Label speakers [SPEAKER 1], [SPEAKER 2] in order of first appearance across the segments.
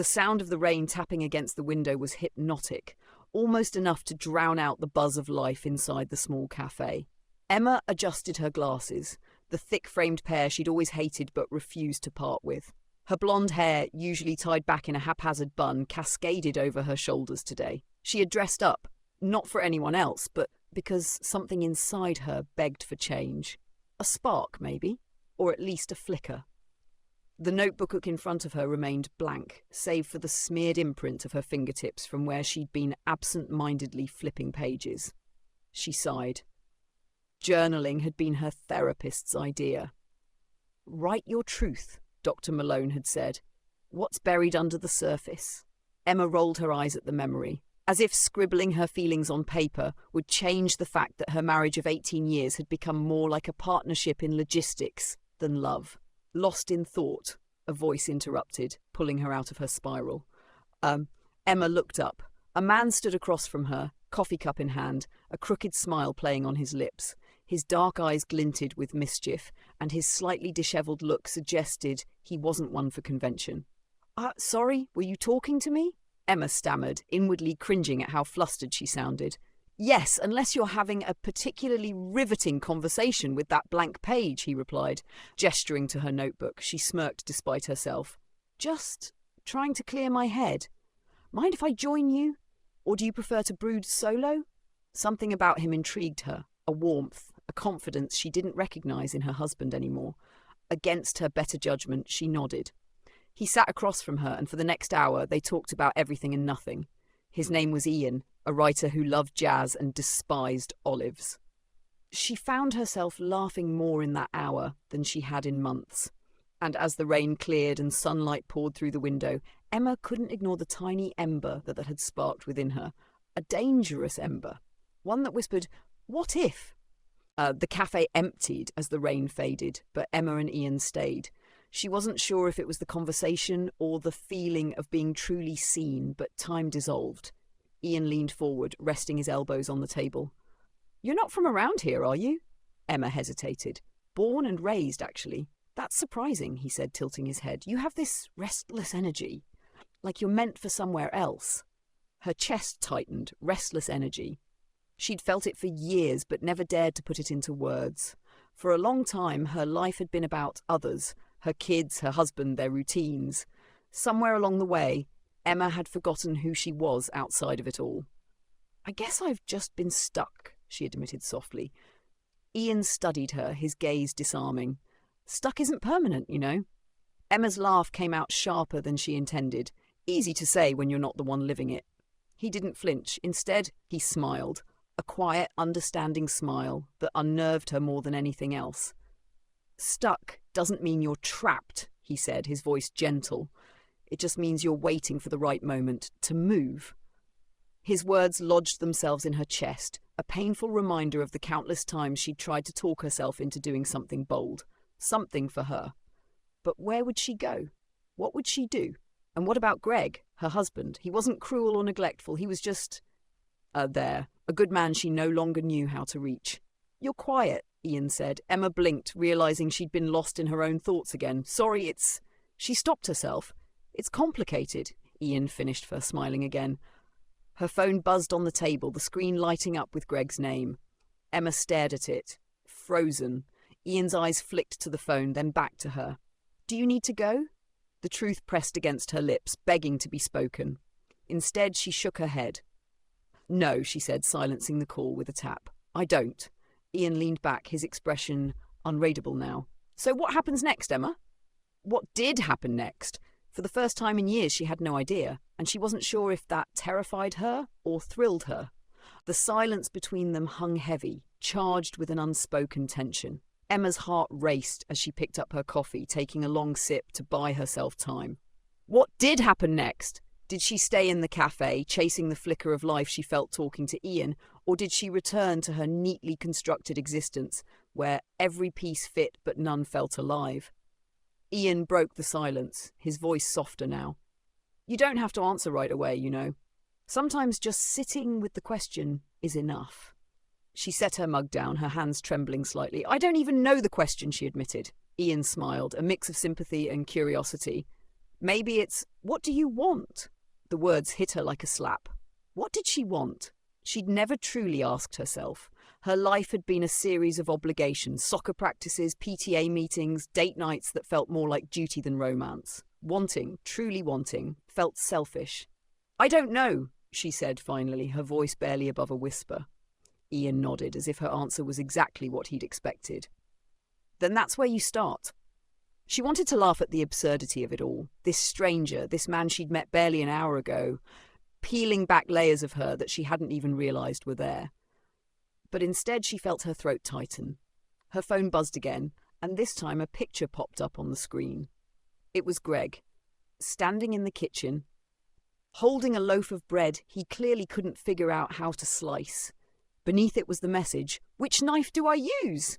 [SPEAKER 1] The sound of the rain tapping against the window was hypnotic, almost enough to drown out the buzz of life inside the small cafe. Emma adjusted her glasses, the thick-framed pair she'd always hated but refused to part with. Her blonde hair, usually tied back in a haphazard bun, cascaded over her shoulders today. She had dressed up, not for anyone else, but because something inside her begged for change. A spark, maybe, or at least a flicker. The notebook in front of her remained blank, save for the smeared imprint of her fingertips from where she'd been absent-mindedly flipping pages. She sighed. Journaling had been her therapist's idea. "Write your truth," Dr. Malone had said. "What's buried under the surface?" Emma rolled her eyes at the memory, as if scribbling her feelings on paper would change the fact that her marriage of 18 years had become more like a partnership in logistics than love. Lost in thought, a voice interrupted, pulling her out of her spiral. Emma looked up. A man stood across from her, coffee cup in hand, a crooked smile playing on his lips. His dark eyes glinted with mischief, and his slightly dishevelled look suggested he wasn't one for convention. Sorry, were you talking to me?" Emma stammered, inwardly cringing at how flustered she sounded. "Yes, unless you're having a particularly riveting conversation with that blank page," he replied, gesturing to her notebook. She smirked despite herself. "Just trying to clear my head. Mind if I join you? Or do you prefer to brood solo?" Something about him intrigued her, a warmth, a confidence she didn't recognise in her husband anymore. Against her better judgment, she nodded. He sat across from her, and for the next hour they talked about everything and nothing. His name was Ian, a writer who loved jazz and despised olives. She found herself laughing more in that hour than she had in months. And as the rain cleared and sunlight poured through the window, Emma couldn't ignore the tiny ember that had sparked within her. A dangerous ember. One that whispered, "What if?" The cafe emptied as the rain faded, but Emma and Ian stayed. She wasn't sure if it was the conversation or the feeling of being truly seen, but time dissolved. Ian leaned forward, resting his elbows on the table. "You're not from around here, are you?" Emma hesitated. "Born and raised, actually." "That's surprising," he said, tilting his head. "You have this restless energy, like you're meant for somewhere else." Her chest tightened, restless energy. She'd felt it for years, but never dared to put it into words. For a long time, her life had been about others, her kids, her husband, their routines. Somewhere along the way, Emma had forgotten who she was outside of it all. "I guess I've just been stuck," she admitted softly. Ian studied her, his gaze disarming. "Stuck isn't permanent, you know." Emma's laugh came out sharper than she intended. Easy to say when you're not the one living it. He didn't flinch. Instead, he smiled. A quiet, understanding smile that unnerved her more than anything else. "Stuck doesn't mean you're trapped," he said, his voice gentle. "It just means you're waiting for the right moment to move." His words lodged themselves in her chest, a painful reminder of the countless times she'd tried to talk herself into doing something bold. Something for her. But where would she go? What would she do? And what about Greg, her husband? He wasn't cruel or neglectful, he was just... there. A good man she no longer knew how to reach. "You're quiet," Ian said. Emma blinked, realising she'd been lost in her own thoughts again. "Sorry, it's..." She stopped herself. "It's complicated," Ian finished for, smiling again. Her phone buzzed on the table, the screen lighting up with Greg's name. Emma stared at it, frozen. Ian's eyes flicked to the phone, then back to her. "Do you need to go?" The truth pressed against her lips, begging to be spoken. Instead, she shook her head. "No," she said, silencing the call with a tap. "I don't." Ian leaned back, his expression unreadable now. "So what happens next, Emma?" What did happen next? For the first time in years, she had no idea, and she wasn't sure if that terrified her or thrilled her. The silence between them hung heavy, charged with an unspoken tension. Emma's heart raced as she picked up her coffee, taking a long sip to buy herself time. What did happen next? Did she stay in the cafe, chasing the flicker of life she felt talking to Ian, or did she return to her neatly constructed existence, where every piece fit but none felt alive? Ian broke the silence, his voice softer now. "You don't have to answer right away, you know. Sometimes just sitting with the question is enough." She set her mug down, her hands trembling slightly. "I don't even know the question," she admitted. Ian smiled, a mix of sympathy and curiosity. Maybe it's, what do you want? The words hit her like a slap. What did she want? She'd never truly asked herself. Her life had been a series of obligations, soccer practices, PTA meetings, date nights that felt more like duty than romance. Wanting, truly wanting, felt selfish. I don't know, she said finally, her voice barely above a whisper. Ian nodded, as if her answer was exactly what he'd expected. Then that's where you start. She wanted to laugh at the absurdity of it all. This stranger, this man she'd met barely an hour ago, peeling back layers of her that she hadn't even realised were there. But instead she felt her throat tighten. Her phone buzzed again, and this time a picture popped up on the screen. It was Greg, standing in the kitchen, holding a loaf of bread he clearly couldn't figure out how to slice. Beneath it was the message, "Which knife do I use?"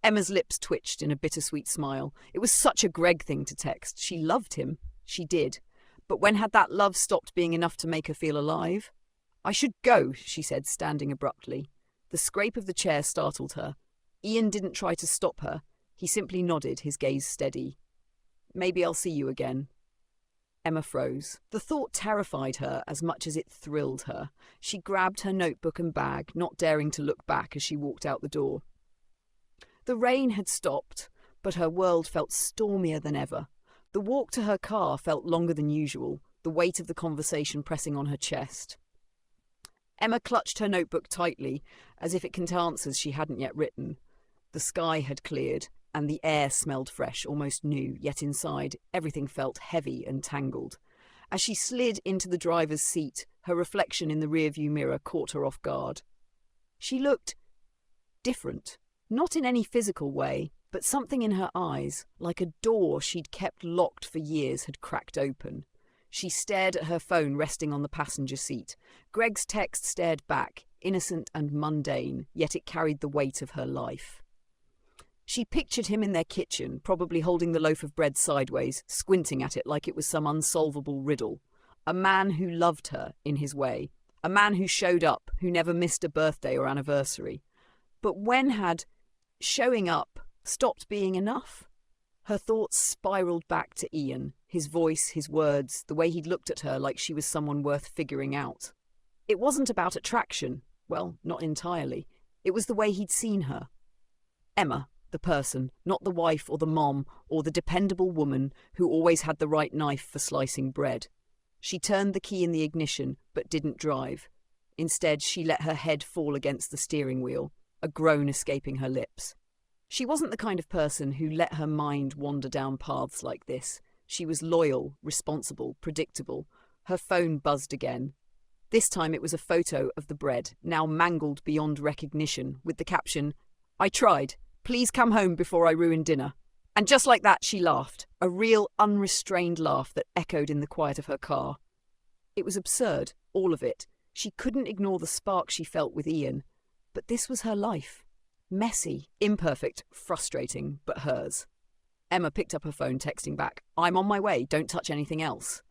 [SPEAKER 1] Emma's lips twitched in a bittersweet smile. It was such a Greg thing to text. She loved him. She did. But when had that love stopped being enough to make her feel alive? I should go, she said, standing abruptly. The scrape of the chair startled her. Ian didn't try to stop her. He simply nodded, his gaze steady. Maybe I'll see you again. Emma froze. The thought terrified her as much as it thrilled her. She grabbed her notebook and bag, not daring to look back as she walked out the door. The rain had stopped, but her world felt stormier than ever. The walk to her car felt longer than usual, the weight of the conversation pressing on her chest. Emma clutched her notebook tightly, as if it contained answers she hadn't yet written. The sky had cleared, and the air smelled fresh, almost new, yet inside everything felt heavy and tangled. As she slid into the driver's seat, her reflection in the rearview mirror caught her off guard. She looked different. Not in any physical way, but something in her eyes, like a door she'd kept locked for years, had cracked open. She stared at her phone resting on the passenger seat. Greg's text stared back, innocent and mundane, yet it carried the weight of her life. She pictured him in their kitchen, probably holding the loaf of bread sideways, squinting at it like it was some unsolvable riddle. A man who loved her, in his way. A man who showed up, who never missed a birthday or anniversary. But when had showing up stopped being enough? Her thoughts spiraled back to Ian, his voice, his words, the way he'd looked at her like she was someone worth figuring out. It wasn't about attraction. Well, not entirely. It was the way he'd seen her. Emma, the person, not the wife or the mom or the dependable woman who always had the right knife for slicing bread. She turned the key in the ignition, but didn't drive. Instead, she let her head fall against the steering wheel, a groan escaping her lips. She wasn't the kind of person who let her mind wander down paths like this. She was loyal, responsible, predictable. Her phone buzzed again. This time it was a photo of the bread, now mangled beyond recognition, with the caption, "I tried. Please come home before I ruin dinner." And just like that, she laughed, a real unrestrained laugh that echoed in the quiet of her car. It was absurd, all of it. She couldn't ignore the spark she felt with Ian. But this was her life. Messy, imperfect, frustrating, but hers. Emma picked up her phone, texting back, "I'm on my way, don't touch anything else."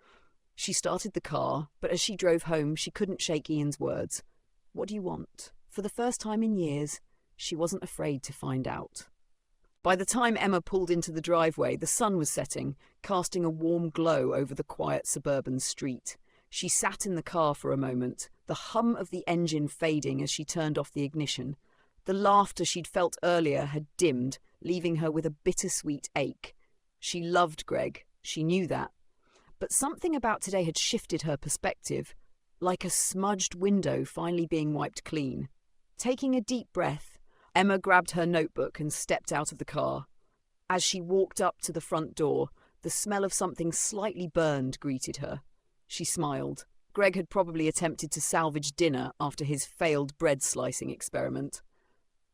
[SPEAKER 1] She started the car, but as she drove home, she couldn't shake Ian's words. What do you want? For the first time in years, she wasn't afraid to find out. By the time Emma pulled into the driveway, the sun was setting, casting a warm glow over the quiet suburban street. She sat in the car for a moment, the hum of the engine fading as she turned off the ignition. The laughter she'd felt earlier had dimmed, leaving her with a bittersweet ache. She loved Greg, she knew that. But something about today had shifted her perspective, like a smudged window finally being wiped clean. Taking a deep breath, Emma grabbed her notebook and stepped out of the car. As she walked up to the front door, the smell of something slightly burned greeted her. She smiled. Greg had probably attempted to salvage dinner after his failed bread slicing experiment.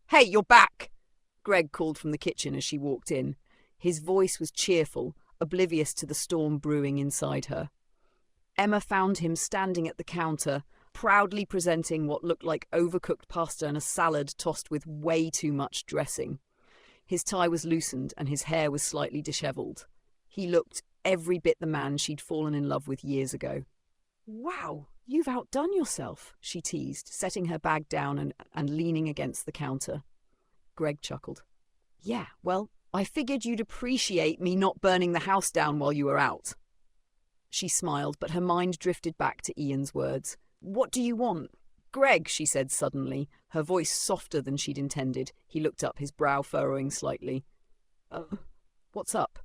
[SPEAKER 1] "Hey, you're back!" Greg called from the kitchen as she walked in. His voice was cheerful, oblivious to the storm brewing inside her. Emma found him standing at the counter, proudly presenting what looked like overcooked pasta and a salad tossed with way too much dressing. His tie was loosened and his hair was slightly dishevelled. He looked every bit the man she'd fallen in love with years ago. "Wow, you've outdone yourself," she teased, setting her bag down and leaning against the counter. Greg chuckled. "Yeah, well, I figured you'd appreciate me not burning the house down while you were out." She smiled, but her mind drifted back to Ian's words. What do you want? Greg, she said suddenly, her voice softer than she'd intended. He looked up, his brow furrowing slightly. What's up?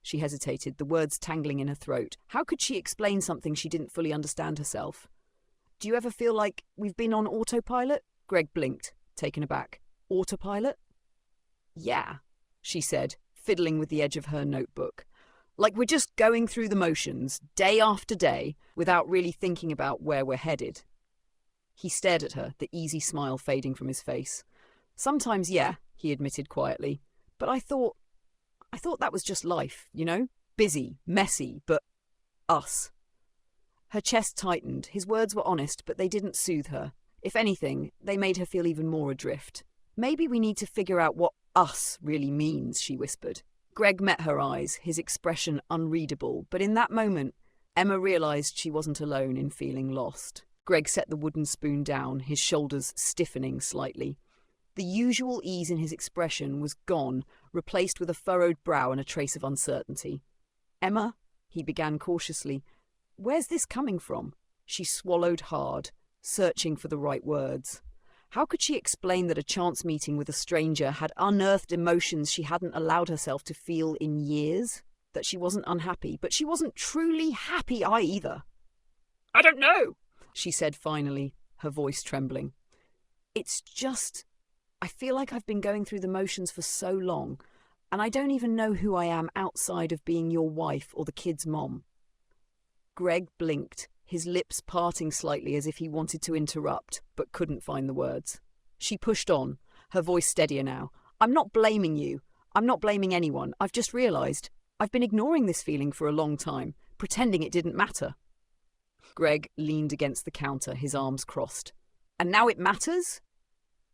[SPEAKER 1] She hesitated, the words tangling in her throat. How could she explain something she didn't fully understand herself? Do you ever feel like we've been on autopilot? Greg blinked, taken aback. Autopilot? Yeah, she said, fiddling with the edge of her notebook. Like we're just going through the motions, day after day, without really thinking about where we're headed. He stared at her, the easy smile fading from his face. Sometimes, yeah, he admitted quietly. But I thought that was just life, you know? Busy, messy, but us. Her chest tightened. His words were honest, but they didn't soothe her. If anything, they made her feel even more adrift. Maybe we need to figure out what us really means, she whispered. Greg met her eyes, his expression unreadable, but in that moment, Emma realized she wasn't alone in feeling lost. Greg set the wooden spoon down, his shoulders stiffening slightly. The usual ease in his expression was gone, replaced with a furrowed brow and a trace of uncertainty. Emma, he began cautiously, where's this coming from? She swallowed hard, searching for the right words. How could she explain that a chance meeting with a stranger had unearthed emotions she hadn't allowed herself to feel in years? That she wasn't unhappy, but she wasn't truly happy either. I don't know, she said finally, her voice trembling. It's just, I feel like I've been going through the motions for so long, and I don't even know who I am outside of being your wife or the kid's mom. Greg blinked, his lips parting slightly as if he wanted to interrupt, but couldn't find the words. She pushed on, her voice steadier now. I'm not blaming you. I'm not blaming anyone. I've just realised. I've been ignoring this feeling for a long time, pretending it didn't matter. Greg leaned against the counter, his arms crossed. And now it matters?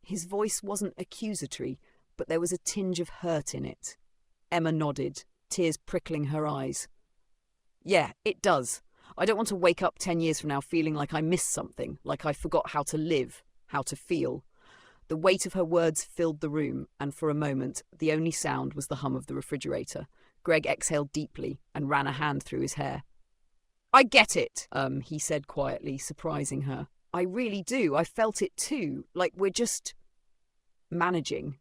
[SPEAKER 1] His voice wasn't accusatory, but there was a tinge of hurt in it. Emma nodded, tears prickling her eyes. Yeah, it does. I don't want to wake up 10 years from now feeling like I missed something, like I forgot how to live, how to feel. The weight of her words filled the room, and for a moment, the only sound was the hum of the refrigerator. Greg exhaled deeply and ran a hand through his hair. I get it, he said quietly, surprising her. I really do. I felt it too, like we're just managing.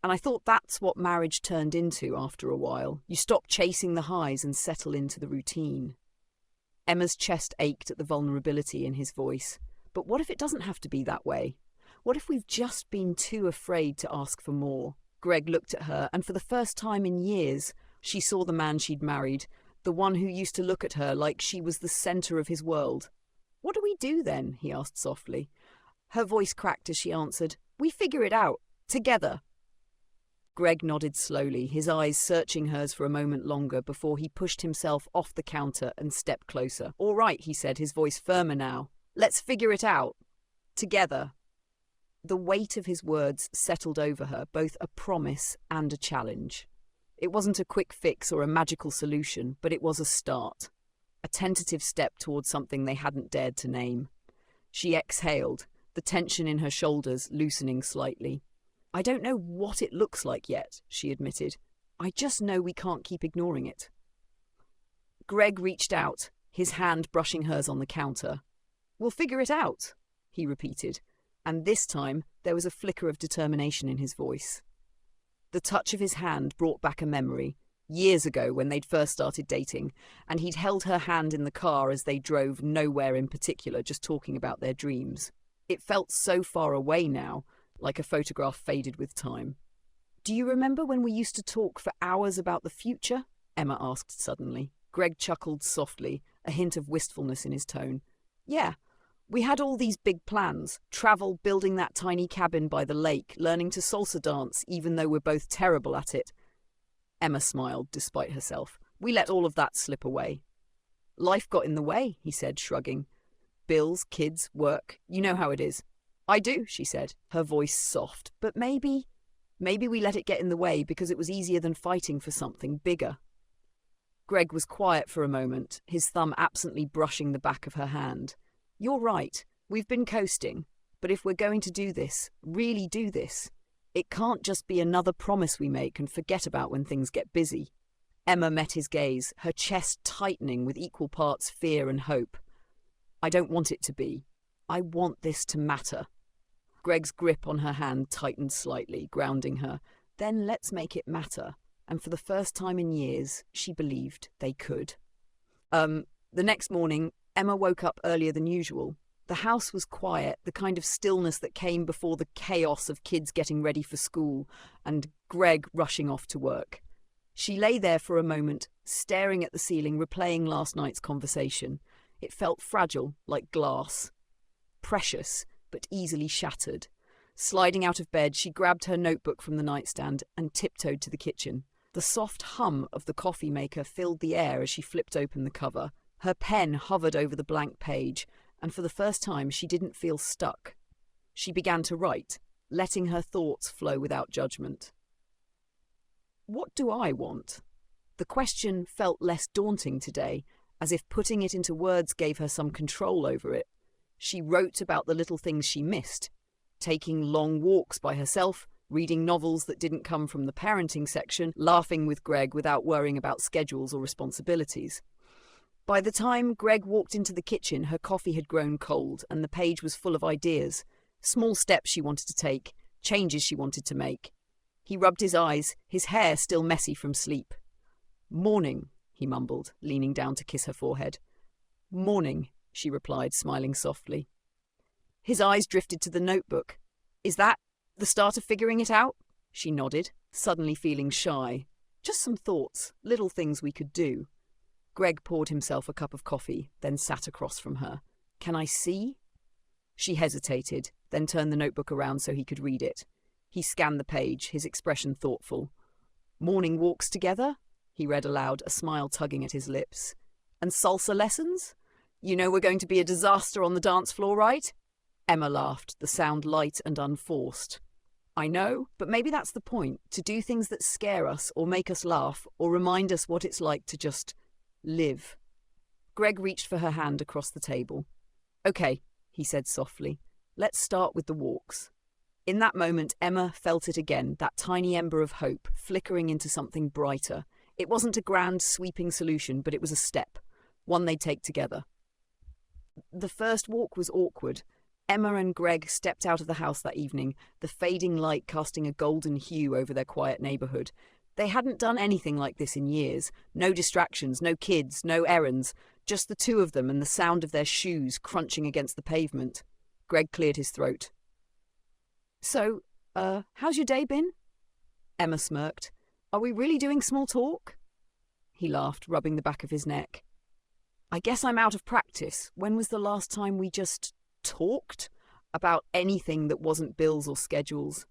[SPEAKER 1] And I thought that's what marriage turned into after a while. You stop chasing the highs and settle into the routine. Emma's chest ached at the vulnerability in his voice. But what if it doesn't have to be that way? What if we've just been too afraid to ask for more? Greg looked at her, and for the first time in years, she saw the man she'd married, the one who used to look at her like she was the centre of his world. What do we do then? He asked softly. Her voice cracked as she answered, We figure it out. Together. Greg nodded slowly, his eyes searching hers for a moment longer before he pushed himself off the counter and stepped closer. All right, he said, his voice firmer now. Let's figure it out. Together. The weight of his words settled over her, both a promise and a challenge. It wasn't a quick fix or a magical solution, but it was a start. A tentative step towards something they hadn't dared to name. She exhaled, the tension in her shoulders loosening slightly. I don't know what it looks like yet, she admitted. I just know we can't keep ignoring it. Greg reached out, his hand brushing hers on the counter. We'll figure it out, he repeated, and this time there was a flicker of determination in his voice. The touch of his hand brought back a memory, years ago when they'd first started dating, and he'd held her hand in the car as they drove nowhere in particular, just talking about their dreams. It felt so far away now, like a photograph faded with time. Do you remember when we used to talk for hours about the future? Emma asked suddenly. Greg chuckled softly, a hint of wistfulness in his tone. Yeah, we had all these big plans. Travel, building that tiny cabin by the lake, learning to salsa dance even though we're both terrible at it. Emma smiled despite herself. We let all of that slip away. Life got in the way, he said, shrugging. Bills, kids, work, you know how it is. I do, she said, her voice soft. But maybe we let it get in the way because it was easier than fighting for something bigger. Greg was quiet for a moment, his thumb absently brushing the back of her hand. You're right, we've been coasting, but if we're going to do this, really do this, it can't just be another promise we make and forget about when things get busy. Emma met his gaze, her chest tightening with equal parts fear and hope. I don't want it to be. I want this to matter. Greg's grip on her hand tightened slightly, grounding her. Then let's make it matter. And for the first time in years, she believed they could. The next morning, Emma woke up earlier than usual. The house was quiet, the kind of stillness that came before the chaos of kids getting ready for school and Greg rushing off to work. She lay there for a moment, staring at the ceiling, replaying last night's conversation. It felt fragile, like glass. Precious, but easily shattered. Sliding out of bed, she grabbed her notebook from the nightstand and tiptoed to the kitchen. The soft hum of the coffee maker filled the air as she flipped open the cover. Her pen hovered over the blank page, and for the first time she didn't feel stuck. She began to write, letting her thoughts flow without judgment. What do I want? The question felt less daunting today, as if putting it into words gave her some control over it. She wrote about the little things she missed, taking long walks by herself, reading novels that didn't come from the parenting section, laughing with Greg without worrying about schedules or responsibilities. By the time Greg walked into the kitchen, her coffee had grown cold and the page was full of ideas, small steps she wanted to take, changes she wanted to make. He rubbed his eyes, his hair still messy from sleep. "Morning," he mumbled, leaning down to kiss her forehead. "Morning," she replied, smiling softly. His eyes drifted to the notebook. "Is that the start of figuring it out?" She nodded, suddenly feeling shy. "Just some thoughts, little things we could do." Greg poured himself a cup of coffee, then sat across from her. "Can I see?" She hesitated, then turned the notebook around so he could read it. He scanned the page, his expression thoughtful. "Morning walks together?" he read aloud, a smile tugging at his lips. "And salsa lessons? You know we're going to be a disaster on the dance floor, right?" Emma laughed, the sound light and unforced. "I know, but maybe that's the point, to do things that scare us or make us laugh or remind us what it's like to just live." Greg reached for her hand across the table. "Okay," he said softly. "Let's start with the walks." In that moment, Emma felt it again, that tiny ember of hope, flickering into something brighter. It wasn't a grand, sweeping solution, but it was a step, one they'd take together. The first walk was awkward. Emma and Greg stepped out of the house that evening, the fading light casting a golden hue over their quiet neighborhood. They hadn't done anything like this in years. No distractions, no kids, no errands, just the two of them and the sound of their shoes crunching against the pavement. Greg cleared his throat. "So, how's your day been?" Emma smirked. "Are we really doing small talk?" He laughed, rubbing the back of his neck. "I guess I'm out of practice. When was the last time we just talked about anything that wasn't bills or schedules?"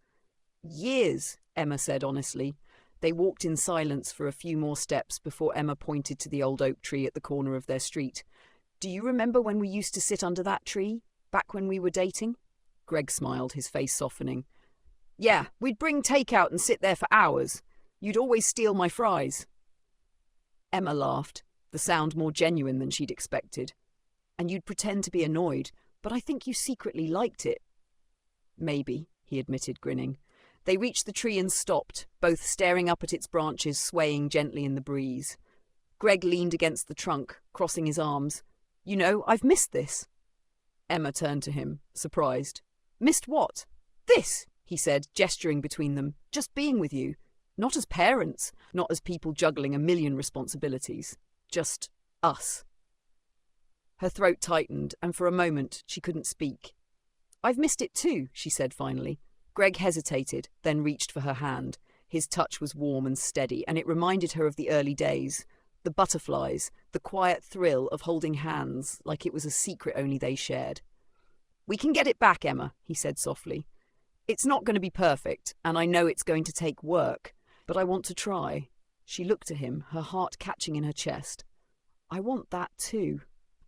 [SPEAKER 1] "Years," Emma said honestly. They walked in silence for a few more steps before Emma pointed to the old oak tree at the corner of their street. "Do you remember when we used to sit under that tree, back when we were dating?" Greg smiled, his face softening. "Yeah, we'd bring takeout and sit there for hours. You'd always steal my fries." Emma laughed, the sound more genuine than she'd expected. "And you'd pretend to be annoyed, but I think you secretly liked it." "Maybe," he admitted, grinning. They reached the tree and stopped, both staring up at its branches swaying gently in the breeze. Greg leaned against the trunk, crossing his arms. "You know, I've missed this." Emma turned to him, surprised. "Missed what?" "This," he said, gesturing between them. "Just being with you. Not as parents, not as people juggling a million responsibilities. Just us." Her throat tightened, and for a moment she couldn't speak. "I've missed it too," she said finally. Greg hesitated, then reached for her hand. His touch was warm and steady, and it reminded her of the early days. The butterflies, the quiet thrill of holding hands like it was a secret only they shared. "We can get it back, Emma," he said softly. "It's not going to be perfect, and I know it's going to take work, but I want to try." She looked at him, her heart catching in her chest. "I want that too."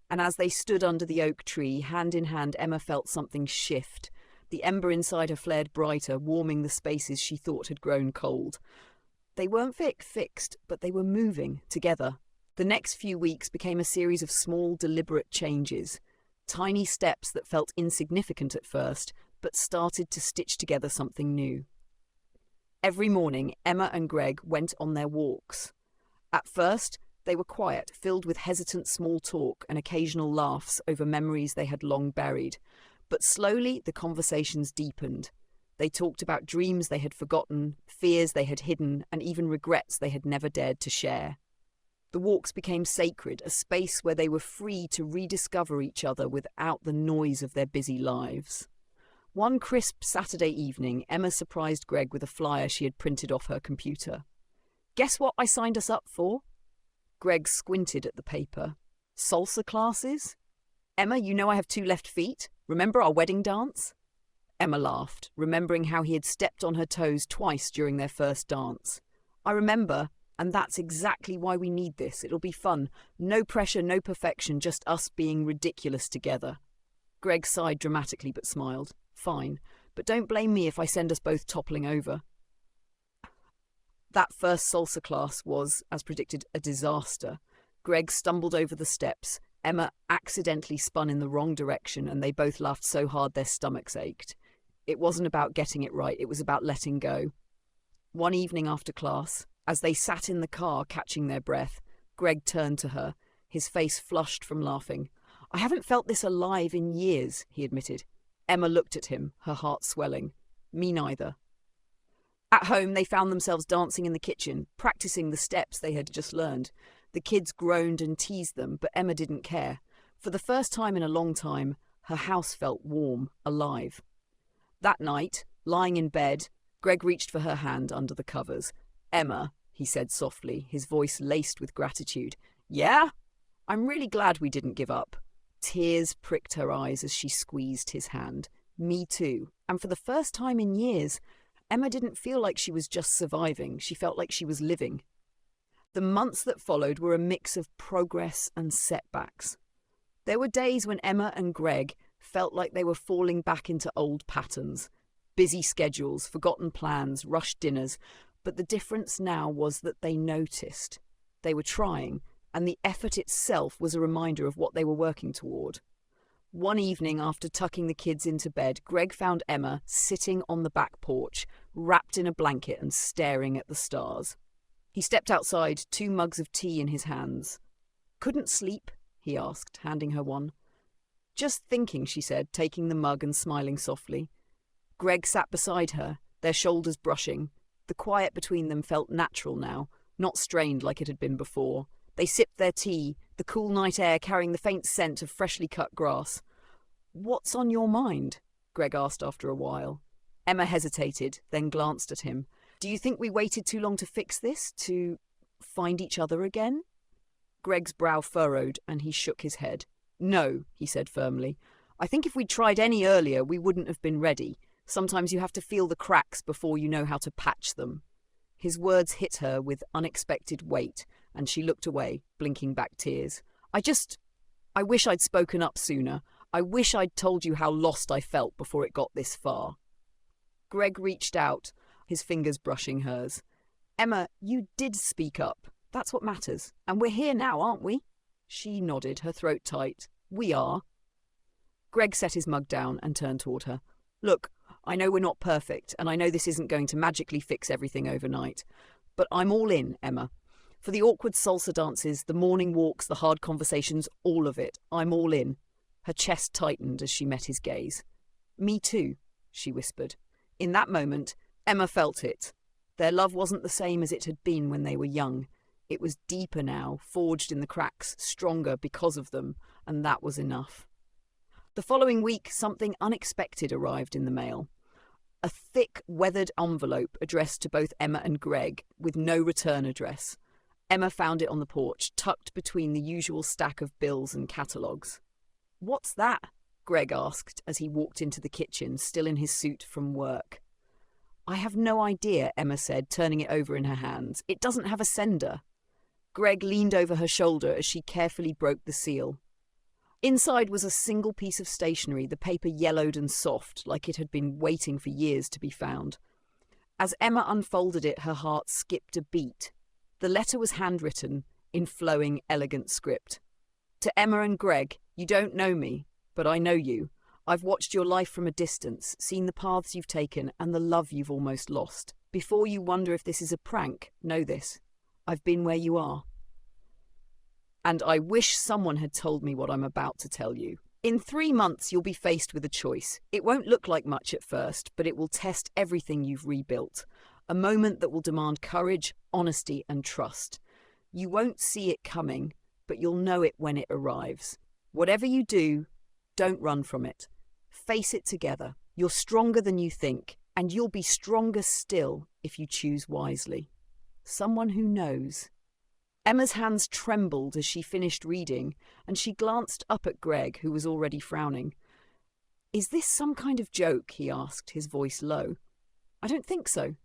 [SPEAKER 1] And as they stood under the oak tree, hand in hand, Emma felt something shift. The ember inside her flared brighter, warming the spaces she thought had grown cold. They weren't fixed, but they were moving together. The next few weeks became a series of small, deliberate changes. Tiny steps that felt insignificant at first, but started to stitch together something new. Every morning, Emma and Greg went on their walks. At first, they were quiet, filled with hesitant small talk and occasional laughs over memories they had long buried. But slowly, the conversations deepened. They talked about dreams they had forgotten, fears they had hidden, and even regrets they had never dared to share. The walks became sacred, a space where they were free to rediscover each other without the noise of their busy lives. One crisp Saturday evening, Emma surprised Greg with a flyer she had printed off her computer. "Guess what I signed us up for?" Greg squinted at the paper. "Salsa classes? Emma, you know I have 2 left feet. Remember our wedding dance?" Emma laughed, remembering how he had stepped on her toes twice during their first dance. "I remember, and that's exactly why we need this. It'll be fun. No pressure, no perfection, just us being ridiculous together." Greg sighed dramatically but smiled. "Fine, but don't blame me if I send us both toppling over." That first salsa class was, as predicted, a disaster. Greg stumbled over the steps. Emma accidentally spun in the wrong direction, and they both laughed so hard their stomachs ached. It wasn't about getting it right, it was about letting go. One evening after class, as they sat in the car catching their breath, Greg turned to her, his face flushed from laughing. "I haven't felt this alive in years," he admitted. Emma looked at him, her heart swelling. "Me neither." At home, they found themselves dancing in the kitchen, practicing the steps they had just learned. The kids groaned and teased them, but Emma didn't care. For the first time in a long time, her house felt warm, alive. That night, lying in bed, Greg reached for her hand under the covers. "Emma," he said softly, his voice laced with gratitude. "Yeah? I'm really glad we didn't give up." Tears pricked her eyes as she squeezed his hand. "Me too." And for the first time in years, Emma didn't feel like she was just surviving. She felt like she was living. The months that followed were a mix of progress and setbacks. There were days when Emma and Greg felt like they were falling back into old patterns. Busy schedules, forgotten plans, rushed dinners. But the difference now was that they noticed. They were trying, and the effort itself was a reminder of what they were working toward. One evening, after tucking the kids into bed, Greg found Emma sitting on the back porch, wrapped in a blanket and staring at the stars. He stepped outside, 2 mugs of tea in his hands. "Couldn't sleep?" he asked, handing her one. "Just thinking," she said, taking the mug and smiling softly. Greg sat beside her, their shoulders brushing. The quiet between them felt natural now, not strained like it had been before. They sipped their tea, the cool night air carrying the faint scent of freshly cut grass. "What's on your mind?" Greg asked after a while. Emma hesitated, then glanced at him. "Do you think we waited too long to fix this? To find each other again?" Greg's brow furrowed, and he shook his head. "No," he said firmly. "I think if we'd tried any earlier, we wouldn't have been ready. Sometimes you have to feel the cracks before you know how to patch them." His words hit her with unexpected weight, and she looked away, blinking back tears. I wish I'd spoken up sooner. I wish I'd told you how lost I felt before it got this far." Greg reached out, his fingers brushing hers. "Emma, you did speak up. That's what matters. And we're here now, aren't we?" She nodded, her throat tight. "We are." Greg set his mug down and turned toward her. "Look, I know we're not perfect, and I know this isn't going to magically fix everything overnight. But I'm all in, Emma. For the awkward salsa dances, the morning walks, the hard conversations, all of it. I'm all in." Her chest tightened as she met his gaze. "Me too," she whispered. In that moment, Emma felt it. Their love wasn't the same as it had been when they were young. It was deeper now, forged in the cracks, stronger because of them, and that was enough. The following week, something unexpected arrived in the mail. A thick, weathered envelope addressed to both Emma and Greg, with no return address. Emma found it on the porch, tucked between the usual stack of bills and catalogues. "What's that?" Greg asked as he walked into the kitchen, still in his suit from work. "I have no idea," Emma said, turning it over in her hands. "It doesn't have a sender." Greg leaned over her shoulder as she carefully broke the seal. Inside was a single piece of stationery, the paper yellowed and soft, like it had been waiting for years to be found. As Emma unfolded it, her heart skipped a beat. The letter was handwritten, in flowing, elegant script. "To Emma and Greg, you don't know me, but I know you. I've watched your life from a distance, seen the paths you've taken and the love you've almost lost. Before you wonder if this is a prank, know this. I've been where you are. And I wish someone had told me what I'm about to tell you. In 3 months, you'll be faced with a choice. It won't look like much at first, but it will test everything you've rebuilt. A moment that will demand courage, honesty, and trust. You won't see it coming, but you'll know it when it arrives. Whatever you do, don't run from it. Face it together. You're stronger than you think, and you'll be stronger still if you choose wisely. Someone who knows. Emma's hands trembled as she finished reading, and she glanced up at Greg, who was already frowning. "Is this some kind of joke?" he asked, his voice low. "I don't think so,"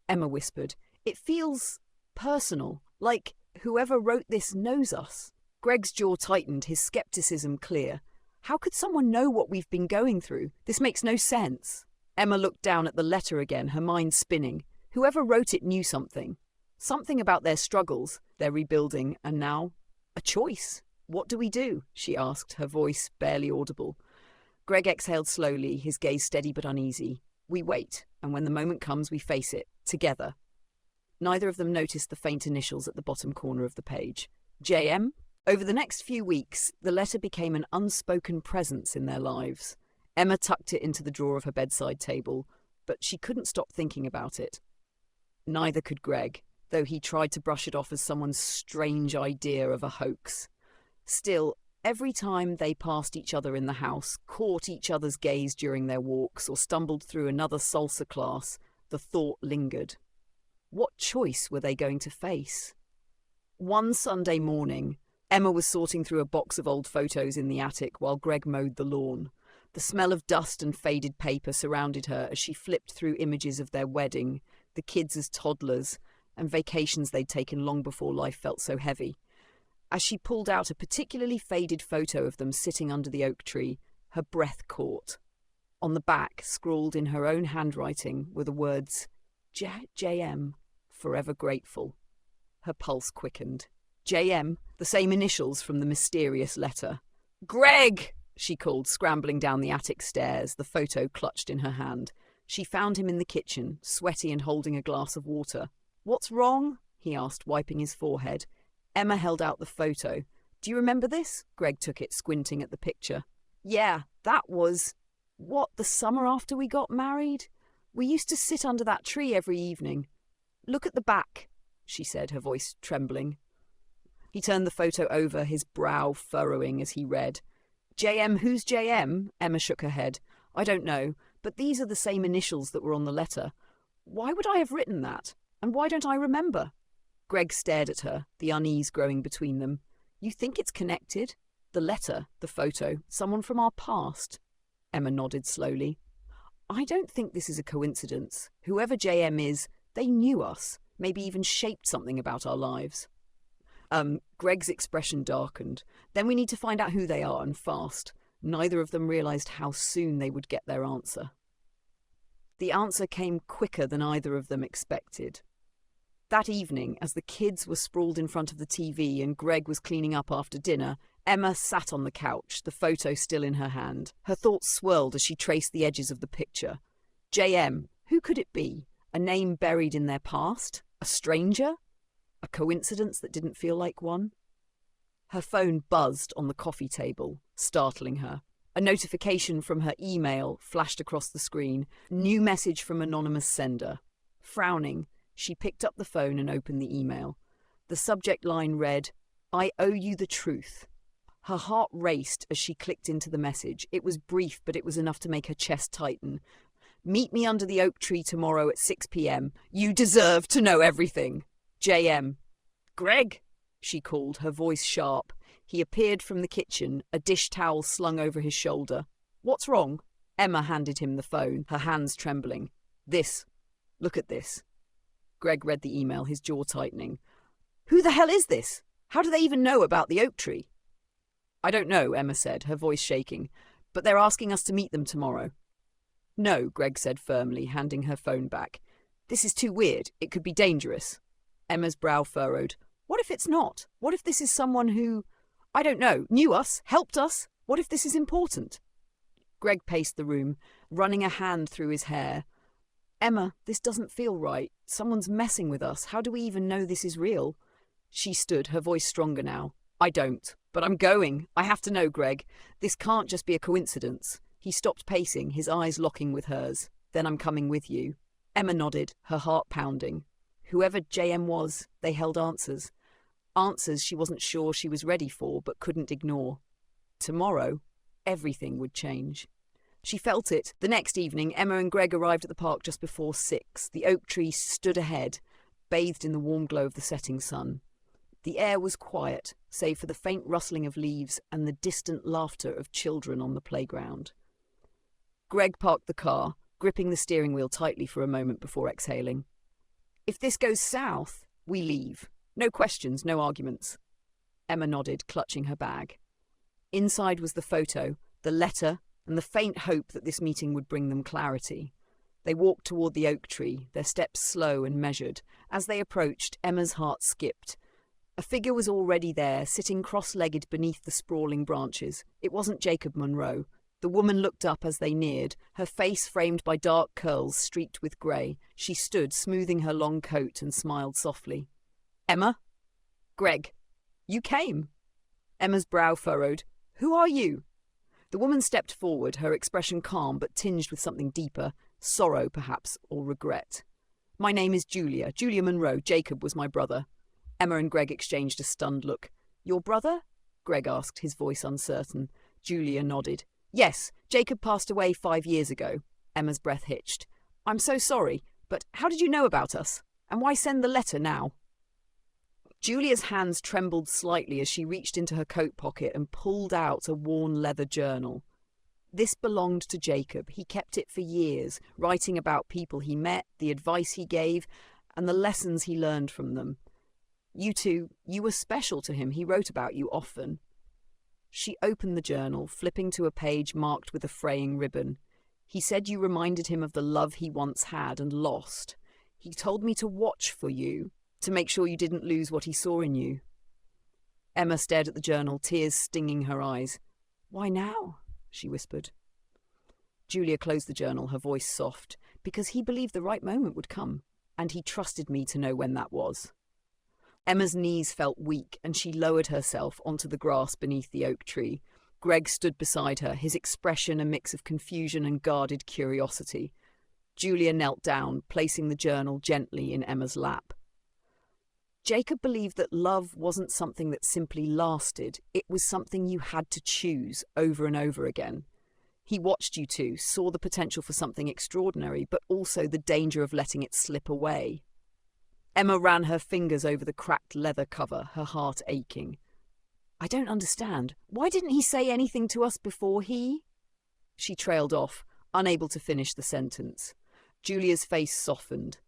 [SPEAKER 1] Emma whispered. "It feels personal, like whoever wrote this knows us." Greg's jaw tightened, his skepticism clear. "How could someone know what we've been going through? This makes no sense." Emma looked down at the letter again, her mind spinning. Whoever wrote it knew something. Something about their struggles, their rebuilding, and now, a choice. "What do we do?" she asked, her voice barely audible. Greg exhaled slowly, his gaze steady but uneasy. "We wait, and when the moment comes, we face it, together." Neither of them noticed the faint initials at the bottom corner of the page. JM? Over the next few weeks, the letter became an unspoken presence in their lives. Emma tucked it into the drawer of her bedside table, but she couldn't stop thinking about it. Neither could Greg, though he tried to brush it off as someone's strange idea of a hoax. Still, every time they passed each other in the house, caught each other's gaze during their walks, or stumbled through another salsa class, the thought lingered. What choice were they going to face? One Sunday morning, Emma was sorting through a box of old photos in the attic while Greg mowed the lawn. The smell of dust and faded paper surrounded her as she flipped through images of their wedding, the kids as toddlers, and vacations they'd taken long before life felt so heavy. As she pulled out a particularly faded photo of them sitting under the oak tree, her breath caught. On the back, scrawled in her own handwriting, were the words, JM, forever grateful. Her pulse quickened. JM, the same initials from the mysterious letter. "Greg!" she called, scrambling down the attic stairs, the photo clutched in her hand. She found him in the kitchen, sweaty and holding a glass of water. "What's wrong?" he asked, wiping his forehead. Emma held out the photo. "Do you remember this?" Greg took it, squinting at the picture. "Yeah, that was... the summer after we got married? We used to sit under that tree every evening. Look at the back," she said, her voice trembling. He turned the photo over, his brow furrowing as he read. "JM, who's JM?" Emma shook her head. "I don't know, but these are the same initials that were on the letter. Why would I have written that? And why don't I remember?" Greg stared at her, the unease growing between them. "You think it's connected? The letter, the photo, someone from our past?" Emma nodded slowly. "I don't think this is a coincidence. Whoever JM is, they knew us, maybe even shaped something about our lives." Greg's expression darkened. "Then we need to find out who they are, and fast." Neither of them realized how soon they would get their answer. The answer came quicker than either of them expected. That evening, as the kids were sprawled in front of the TV and Greg was cleaning up after dinner, Emma sat on the couch, the photo still in her hand. Her thoughts swirled as she traced the edges of the picture. JM, who could it be? A name buried in their past? A stranger? A coincidence that didn't feel like one? Her phone buzzed on the coffee table, startling her. A notification from her email flashed across the screen. New message from anonymous sender. Frowning, she picked up the phone and opened the email. The subject line read, "I owe you the truth." Her heart raced as she clicked into the message. It was brief, but it was enough to make her chest tighten. "Meet me under the oak tree tomorrow at 6 p.m. You deserve to know everything. JM. "Greg," she called, her voice sharp. He appeared from the kitchen, a dish towel slung over his shoulder. "What's wrong?" Emma handed him the phone, her hands trembling. "This. Look at this." Greg read the email, his jaw tightening. "Who the hell is this? How do they even know about the oak tree?" "I don't know," Emma said, her voice shaking, "but they're asking us to meet them tomorrow." "No," Greg said firmly, handing her phone back. "This is too weird. It could be dangerous." Emma's brow furrowed. "What if it's not? What if this is someone who, I don't know, knew us, helped us? What if this is important?" Greg paced the room, running a hand through his hair. Emma, this doesn't feel right. Someone's messing with us. How do we even know this is real? She stood, her voice stronger now. I don't. But I'm going. I have to know, Greg. This can't just be a coincidence. He stopped pacing, his eyes locking with hers. Then I'm coming with you. Emma nodded, her heart pounding. Whoever JM was, they held answers. Answers she wasn't sure she was ready for, but couldn't ignore. Tomorrow, everything would change. She felt it. The next evening, Emma and Greg arrived at the park just before 6. The oak tree stood ahead, bathed in the warm glow of the setting sun. The air was quiet, save for the faint rustling of leaves and the distant laughter of children on the playground. Greg parked the car, gripping the steering wheel tightly for a moment before exhaling. If this goes south, we leave. No questions, no arguments. Emma nodded, clutching her bag. Inside was the photo, the letter, and the faint hope that this meeting would bring them clarity. They walked toward the oak tree, their steps slow and measured. As they approached, Emma's heart skipped. A figure was already there, sitting cross-legged beneath the sprawling branches. It wasn't Jacob Monroe. The woman looked up as they neared, her face framed by dark curls streaked with grey. She stood, smoothing her long coat, and smiled softly. Emma? Greg. You came. Emma's brow furrowed. Who are you? The woman stepped forward, her expression calm but tinged with something deeper, sorrow perhaps, or regret. My name is Julia Monroe. Jacob was my brother. Emma and Greg exchanged a stunned look. Your brother? Greg asked, his voice uncertain. Julia nodded. Yes, Jacob passed away 5 years ago. Emma's breath hitched. I'm so sorry, but how did you know about us? And why send the letter now? Julia's hands trembled slightly as she reached into her coat pocket and pulled out a worn leather journal. This belonged to Jacob. He kept it for years, writing about people he met, the advice he gave, and the lessons he learned from them. You two, you were special to him. He wrote about you often. She opened the journal, flipping to a page marked with a fraying ribbon. He said you reminded him of the love he once had and lost. He told me to watch for you, to make sure you didn't lose what he saw in you. Emma stared at the journal, tears stinging her eyes. Why now? She whispered. Julia closed the journal, her voice soft, because he believed the right moment would come, and he trusted me to know when that was. Emma's knees felt weak, and she lowered herself onto the grass beneath the oak tree. Greg stood beside her, his expression a mix of confusion and guarded curiosity. Julia knelt down, placing the journal gently in Emma's lap. Jacob believed that love wasn't something that simply lasted. It was something you had to choose over and over again. He watched you two, saw the potential for something extraordinary, but also the danger of letting it slip away. Emma ran her fingers over the cracked leather cover, her heart aching. I don't understand. Why didn't he say anything to us before he... She trailed off, unable to finish the sentence. Julia's face softened.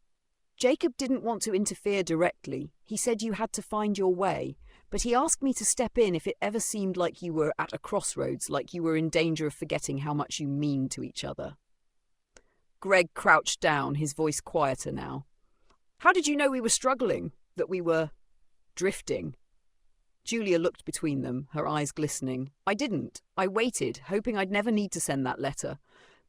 [SPEAKER 1] Jacob didn't want to interfere directly. He said you had to find your way, but he asked me to step in if it ever seemed like you were at a crossroads, like you were in danger of forgetting how much you mean to each other. Greg crouched down, his voice quieter now. How did you know we were struggling, that we were drifting? Julia looked between them, her eyes glistening. I didn't. I waited, hoping I'd never need to send that letter.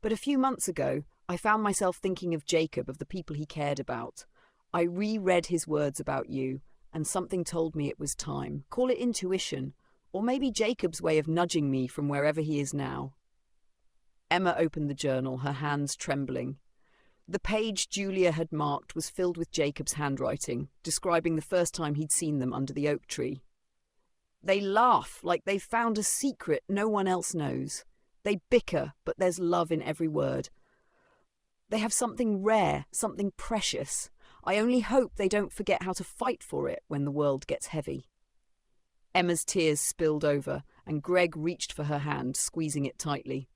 [SPEAKER 1] But a few months ago, I found myself thinking of Jacob, of the people he cared about. I reread his words about you, and something told me it was time. Call it intuition, or maybe Jacob's way of nudging me from wherever he is now. Emma opened the journal, her hands trembling. The page Julia had marked was filled with Jacob's handwriting, describing the first time he'd seen them under the oak tree. They laugh like they've found a secret no one else knows. They bicker, but there's love in every word. They have something rare, something precious. I only hope they don't forget how to fight for it when the world gets heavy. Emma's tears spilled over, and Greg reached for her hand, squeezing it tightly.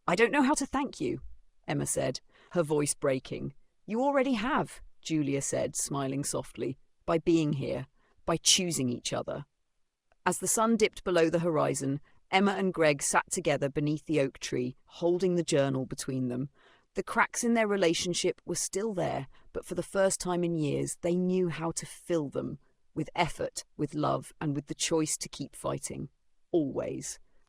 [SPEAKER 1] I don't know how to thank you, Emma said, her voice breaking. You already have, Julia said, smiling softly, by being here, by choosing each other. As the sun dipped below the horizon, Emma and Greg sat together beneath the oak tree, holding the journal between them. The cracks in their relationship were still there, but for the first time in years, they knew how to fill them with effort, with love, and with the choice to keep fighting. Always.